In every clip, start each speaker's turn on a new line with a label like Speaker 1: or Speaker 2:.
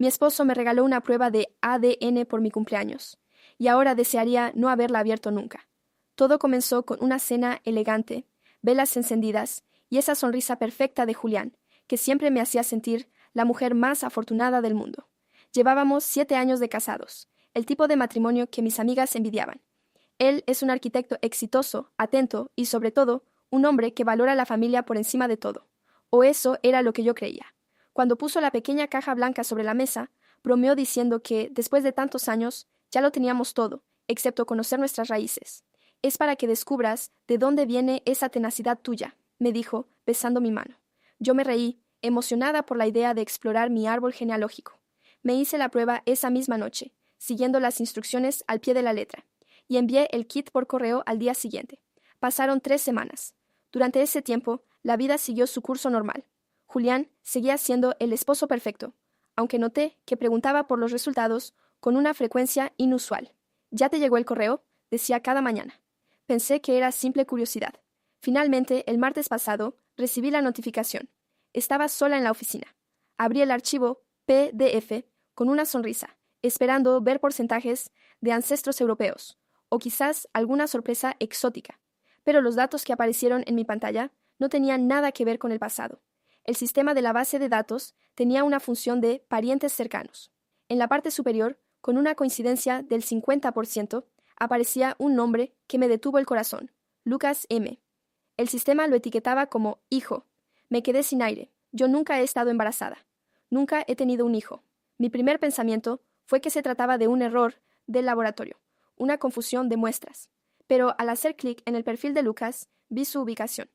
Speaker 1: Mi esposo me regaló una prueba de ADN por mi cumpleaños, y ahora desearía no haberla abierto nunca. Todo comenzó con una cena elegante, velas encendidas y esa sonrisa perfecta de Julián, que siempre me hacía sentir la mujer más afortunada del mundo. Llevábamos 7 años de casados, el tipo de matrimonio que mis amigas envidiaban. Él es un arquitecto exitoso, atento y, sobre todo, un hombre que valora la familia por encima de todo. O eso era lo que yo creía. Cuando puso la pequeña caja blanca sobre la mesa, bromeó diciendo que, después de tantos años, ya lo teníamos todo, excepto conocer nuestras raíces. Es para que descubras de dónde viene esa tenacidad tuya, me dijo, besando mi mano. Yo me reí, emocionada por la idea de explorar mi árbol genealógico. Me hice la prueba esa misma noche, siguiendo las instrucciones al pie de la letra, y envié el kit por correo al día siguiente. Pasaron 3 semanas. Durante ese tiempo, la vida siguió su curso normal. Julián seguía siendo el esposo perfecto, aunque noté que preguntaba por los resultados con una frecuencia inusual. ¿Ya te llegó el correo?, decía cada mañana. Pensé que era simple curiosidad. Finalmente, el martes pasado, recibí la notificación. Estaba sola en la oficina. Abrí el archivo PDF con una sonrisa, esperando ver porcentajes de ancestros europeos, o quizás alguna sorpresa exótica. Pero los datos que aparecieron en mi pantalla no tenían nada que ver con el pasado. El sistema de la base de datos tenía una función de parientes cercanos. En la parte superior, con una coincidencia del 50%, aparecía un nombre que me detuvo el corazón: Lucas M. El sistema lo etiquetaba como hijo. Me quedé sin aire. Yo nunca he estado embarazada. Nunca he tenido un hijo. Mi primer pensamiento fue que se trataba de un error del laboratorio, una confusión de muestras. Pero al hacer clic en el perfil de Lucas, vi su ubicación.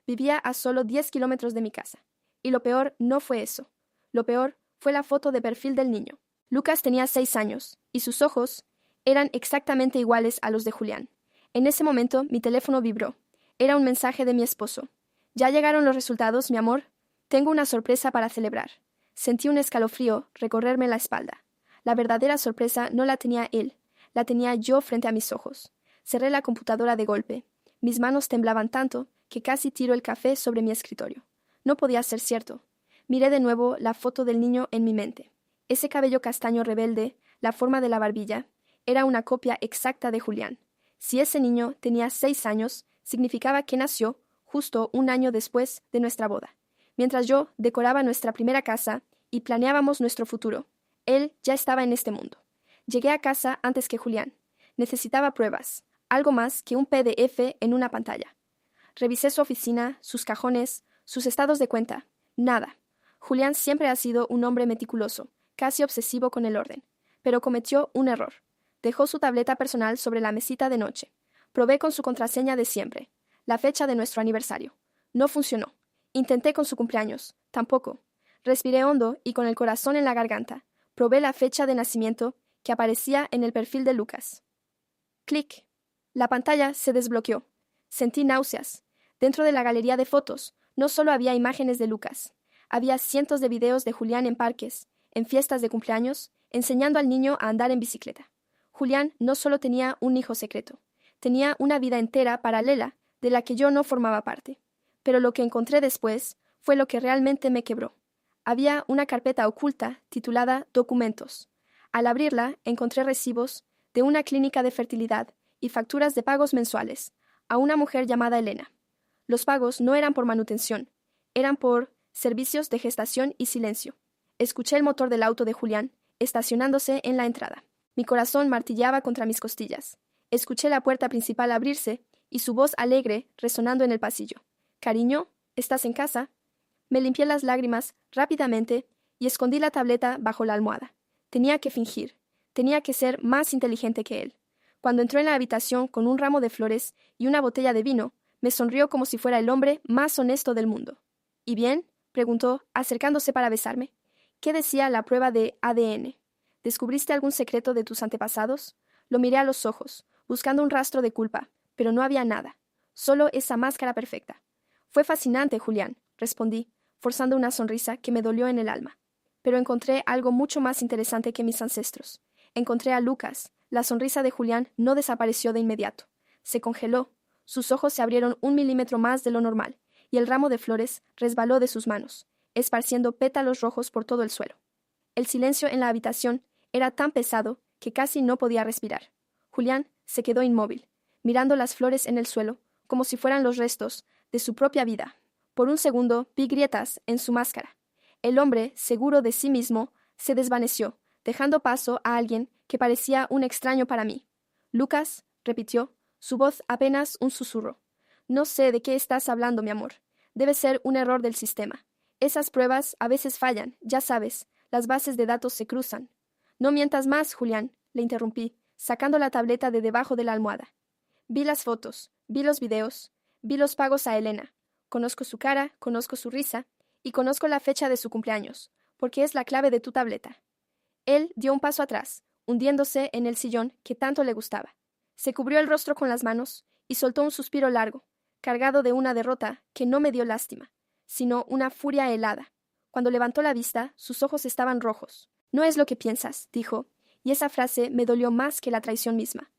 Speaker 1: Vivía a solo 10 kilómetros de mi casa. Y lo peor no fue eso. Lo peor fue la foto de perfil del niño. Lucas tenía 6 años, y sus ojos eran exactamente iguales a los de Julián. En ese momento, mi teléfono vibró. Era un mensaje de mi esposo. «¿Ya llegaron los resultados, mi amor? Tengo una sorpresa para celebrar». Sentí un escalofrío recorrerme la espalda. La verdadera sorpresa no la tenía él, la tenía yo frente a mis ojos. Cerré la computadora de golpe. Mis manos temblaban tanto que casi tiro el café sobre mi escritorio. No podía ser cierto. Miré de nuevo la foto del niño en mi mente. Ese cabello castaño rebelde, la forma de la barbilla, era una copia exacta de Julián. Si ese niño tenía 6 años, significaba que nació justo un año después de nuestra boda. Mientras yo decoraba nuestra primera casa y planeábamos nuestro futuro, él ya estaba en este mundo. Llegué a casa antes que Julián. Necesitaba pruebas, algo más que un PDF en una pantalla. Revisé su oficina, sus cajones, sus estados de cuenta. Nada. Julián siempre ha sido un hombre meticuloso, casi obsesivo con el orden, pero cometió un error. Dejó su tableta personal sobre la mesita de noche. Probé con su contraseña de siempre, la fecha de nuestro aniversario. No funcionó. Intenté con su cumpleaños. Tampoco. Respiré hondo y con el corazón en la garganta, probé la fecha de nacimiento que aparecía en el perfil de Lucas. Clic. La pantalla se desbloqueó. Sentí náuseas. Dentro de la galería de fotos, no solo había imágenes de Lucas. Había cientos de videos de Julián en parques, en fiestas de cumpleaños, enseñando al niño a andar en bicicleta. Julián no solo tenía un hijo secreto, tenía una vida entera paralela de la que yo no formaba parte. Pero lo que encontré después fue lo que realmente me quebró. Había una carpeta oculta titulada Documentos. Al abrirla, encontré recibos de una clínica de fertilidad y facturas de pagos mensuales a una mujer llamada Elena. Los pagos no eran por manutención, eran por servicios de gestación y silencio. Escuché el motor del auto de Julián estacionándose en la entrada. Mi corazón martilleaba contra mis costillas. Escuché la puerta principal abrirse y su voz alegre resonando en el pasillo. «Cariño, ¿estás en casa?» Me limpié las lágrimas rápidamente y escondí la tableta bajo la almohada. Tenía que fingir. Tenía que ser más inteligente que él. Cuando entró en la habitación con un ramo de flores y una botella de vino, me sonrió como si fuera el hombre más honesto del mundo. «¿Y bien?», preguntó, acercándose para besarme. «¿Qué decía la prueba de ADN? ¿Descubriste algún secreto de tus antepasados?» Lo miré a los ojos, buscando un rastro de culpa, pero no había nada. Solo esa máscara perfecta. «Fue fascinante, Julián», respondí, forzando una sonrisa que me dolió en el alma. Pero encontré algo mucho más interesante que mis ancestros. Encontré a Lucas. La sonrisa de Julián no desapareció de inmediato. Se congeló. Sus ojos se abrieron 1 milímetro más de lo normal, y el ramo de flores resbaló de sus manos, esparciendo pétalos rojos por todo el suelo. El silencio en la habitación era tan pesado que casi no podía respirar. Julián se quedó inmóvil, mirando las flores en el suelo, como si fueran los restos de su propia vida. Por un segundo vi grietas en su máscara. El hombre, seguro de sí mismo, se desvaneció, dejando paso a alguien que parecía un extraño para mí. Lucas, repitió, su voz apenas un susurro. No sé de qué estás hablando, mi amor. Debe ser un error del sistema. Esas pruebas a veces fallan, ya sabes, las bases de datos se cruzan. No mientas más, Julián, le interrumpí, sacando la tableta de debajo de la almohada. Vi las fotos, vi los videos, vi los pagos a Elena. Conozco su cara, conozco su risa, y conozco la fecha de su cumpleaños, porque es la clave de tu tableta. Él dio un paso atrás, hundiéndose en el sillón que tanto le gustaba. Se cubrió el rostro con las manos y soltó un suspiro largo, cargado de una derrota que no me dio lástima, sino una furia helada. Cuando levantó la vista, sus ojos estaban rojos. No es lo que piensas, dijo, y esa frase me dolió más que la traición misma.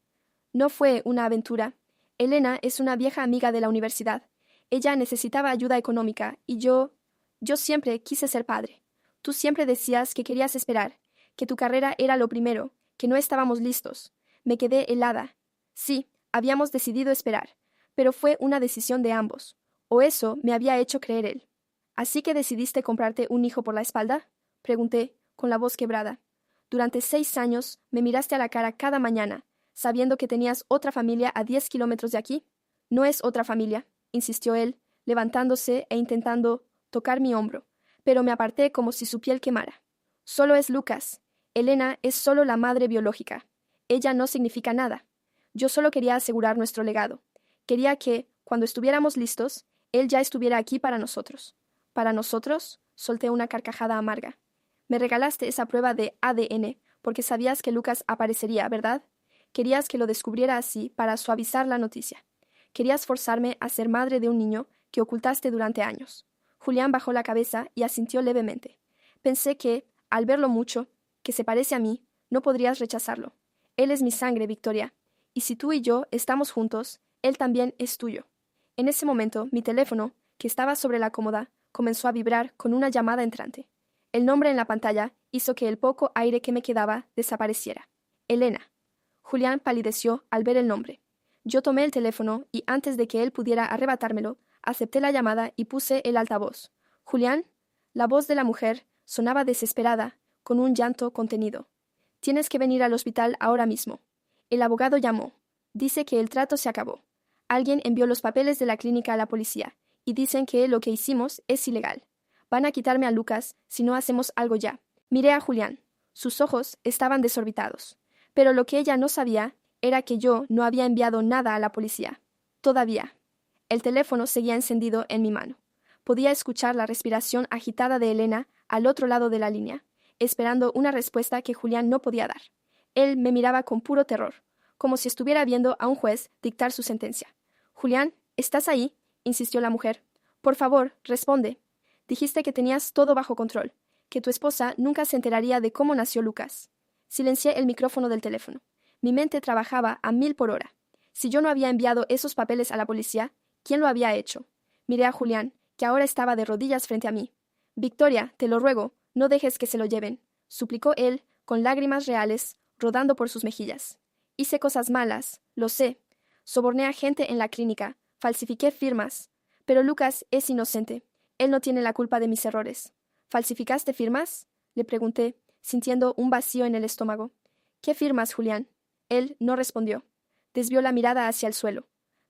Speaker 1: No fue una aventura. Elena es una vieja amiga de la universidad. Ella necesitaba ayuda económica y yo siempre quise ser padre. Tú siempre decías que querías esperar, que tu carrera era lo primero, que no estábamos listos. Me quedé helada. Sí, habíamos decidido esperar, pero fue una decisión de ambos, o eso me había hecho creer él. ¿Así que decidiste comprarte un hijo por la espalda? Pregunté, con la voz quebrada. Durante 6 años me miraste a la cara cada mañana, sabiendo que tenías otra familia a 10 kilómetros de aquí. No es otra familia, insistió él, levantándose e intentando tocar mi hombro, pero me aparté como si su piel quemara. Solo es Lucas. Elena es solo la madre biológica. Ella no significa nada. Yo solo quería asegurar nuestro legado. Quería que, cuando estuviéramos listos, él ya estuviera aquí para nosotros. ¿Para nosotros? Solté una carcajada amarga. Me regalaste esa prueba de ADN porque sabías que Lucas aparecería, ¿verdad? Querías que lo descubriera así para suavizar la noticia. Querías forzarme a ser madre de un niño que ocultaste durante años. Julián bajó la cabeza y asintió levemente. Pensé que, al verlo mucho, que se parece a mí, no podrías rechazarlo. Él es mi sangre, Victoria, y si tú y yo estamos juntos, él también es tuyo. En ese momento, mi teléfono, que estaba sobre la cómoda, comenzó a vibrar con una llamada entrante. El nombre en la pantalla hizo que el poco aire que me quedaba desapareciera. Elena. Julián palideció al ver el nombre. Yo tomé el teléfono y antes de que él pudiera arrebatármelo, acepté la llamada y puse el altavoz. «¿Julián?» La voz de la mujer sonaba desesperada, con un llanto contenido. «Tienes que venir al hospital ahora mismo». El abogado llamó. Dice que el trato se acabó. Alguien envió los papeles de la clínica a la policía y dicen que lo que hicimos es ilegal. Van a quitarme a Lucas si no hacemos algo ya. Miré a Julián. Sus ojos estaban desorbitados. Pero lo que ella no sabía era que yo no había enviado nada a la policía. Todavía. El teléfono seguía encendido en mi mano. Podía escuchar la respiración agitada de Elena al otro lado de la línea, esperando una respuesta que Julián no podía dar. Él me miraba con puro terror, como si estuviera viendo a un juez dictar su sentencia. «Julián, ¿estás ahí?», insistió la mujer. «Por favor, responde. Dijiste que tenías todo bajo control, que tu esposa nunca se enteraría de cómo nació Lucas». Silencié el micrófono del teléfono. Mi mente trabajaba a 1000 por hora. Si yo no había enviado esos papeles a la policía, ¿quién lo había hecho? Miré a Julián, que ahora estaba de rodillas frente a mí. «Victoria, te lo ruego, no dejes que se lo lleven», suplicó él, con lágrimas reales rodando por sus mejillas. «Hice cosas malas, lo sé. Soborné a gente en la clínica, falsifiqué firmas. Pero Lucas es inocente. Él no tiene la culpa de mis errores». «¿Falsificaste firmas?», le pregunté, sintiendo un vacío en el estómago. «¿Qué firmas, Julián?». Él no respondió. Desvió la mirada hacia el suelo.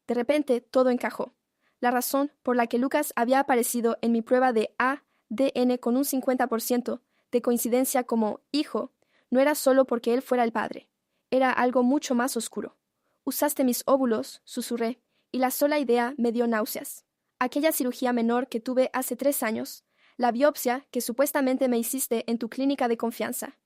Speaker 1: De repente todo encajó. La razón por la que Lucas había aparecido en mi prueba de ADN con un 50% de coincidencia como hijo no era solo porque él fuera el padre. Era algo mucho más oscuro. «Usaste mis óvulos», susurré, y la sola idea me dio náuseas. Aquella cirugía menor que tuve hace 3 años, la biopsia que supuestamente me hiciste en tu clínica de confianza.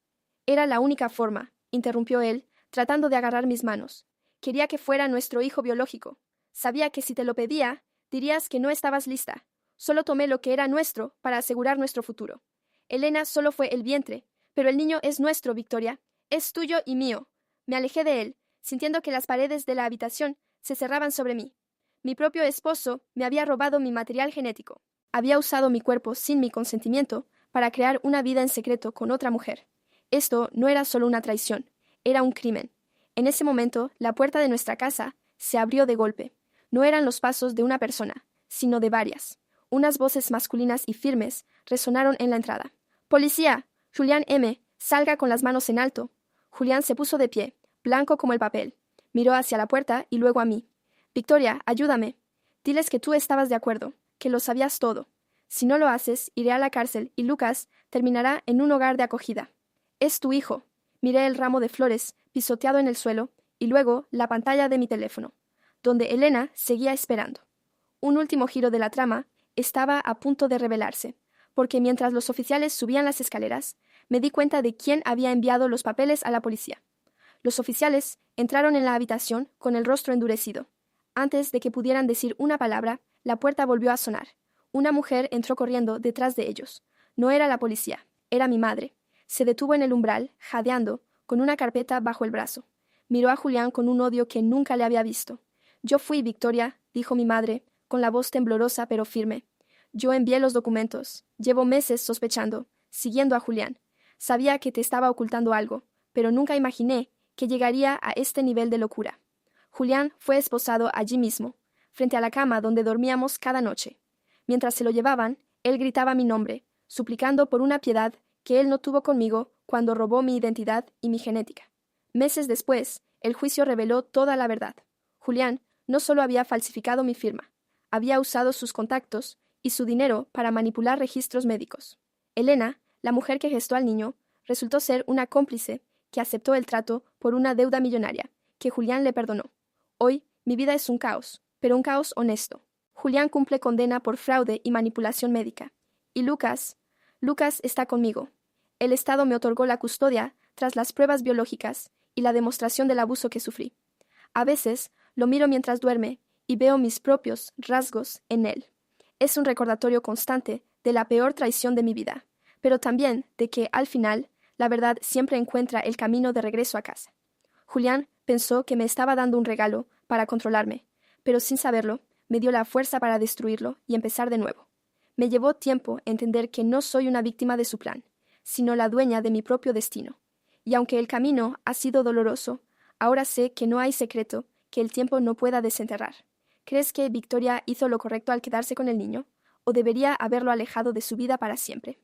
Speaker 1: Era la única forma, interrumpió él, tratando de agarrar mis manos. Quería que fuera nuestro hijo biológico. Sabía que si te lo pedía, dirías que no estabas lista. Solo tomé lo que era nuestro para asegurar nuestro futuro. Elena solo fue el vientre, pero el niño es nuestro, Victoria. Es tuyo y mío. Me alejé de él, sintiendo que las paredes de la habitación se cerraban sobre mí. Mi propio esposo me había robado mi material genético. Había usado mi cuerpo sin mi consentimiento para crear una vida en secreto con otra mujer. Esto no era solo una traición, era un crimen. En ese momento, la puerta de nuestra casa se abrió de golpe. No eran los pasos de una persona, sino de varias. Unas voces masculinas y firmes resonaron en la entrada. ¡Policía! Julián M., salga con las manos en alto. Julián se puso de pie, blanco como el papel. Miró hacia la puerta y luego a mí. Victoria, ayúdame. Diles que tú estabas de acuerdo, que lo sabías todo. Si no lo haces, iré a la cárcel y Lucas terminará en un hogar de acogida. Es tu hijo. Miré el ramo de flores pisoteado en el suelo y luego la pantalla de mi teléfono, donde Elena seguía esperando. Un último giro de la trama estaba a punto de revelarse, porque mientras los oficiales subían las escaleras, me di cuenta de quién había enviado los papeles a la policía. Los oficiales entraron en la habitación con el rostro endurecido. Antes de que pudieran decir una palabra, la puerta volvió a sonar. Una mujer entró corriendo detrás de ellos. No era la policía, era mi madre. Se detuvo en el umbral, jadeando, con una carpeta bajo el brazo. Miró a Julián con un odio que nunca le había visto. Yo fui, Victoria, dijo mi madre, con la voz temblorosa pero firme. Yo envié los documentos. Llevo meses sospechando, siguiendo a Julián. Sabía que te estaba ocultando algo, pero nunca imaginé que llegaría a este nivel de locura. Julián fue esposado allí mismo, frente a la cama donde dormíamos cada noche. Mientras se lo llevaban, él gritaba mi nombre, suplicando por una piedad que él no tuvo conmigo cuando robó mi identidad y mi genética. Meses después, el juicio reveló toda la verdad. Julián no solo había falsificado mi firma, había usado sus contactos y su dinero para manipular registros médicos. Elena, la mujer que gestó al niño, resultó ser una cómplice que aceptó el trato por una deuda millonaria, que Julián le perdonó. Hoy, mi vida es un caos, pero un caos honesto. Julián cumple condena por fraude y manipulación médica. Y Lucas está conmigo. El Estado me otorgó la custodia tras las pruebas biológicas y la demostración del abuso que sufrí. A veces lo miro mientras duerme y veo mis propios rasgos en él. Es un recordatorio constante de la peor traición de mi vida, pero también de que, al final, la verdad siempre encuentra el camino de regreso a casa. Julián pensó que me estaba dando un regalo para controlarme, pero sin saberlo, me dio la fuerza para destruirlo y empezar de nuevo. Me llevó tiempo entender que no soy una víctima de su plan, sino la dueña de mi propio destino. Y aunque el camino ha sido doloroso, ahora sé que no hay secreto que el tiempo no pueda desenterrar. ¿Crees que Victoria hizo lo correcto al quedarse con el niño? ¿O debería haberlo alejado de su vida para siempre?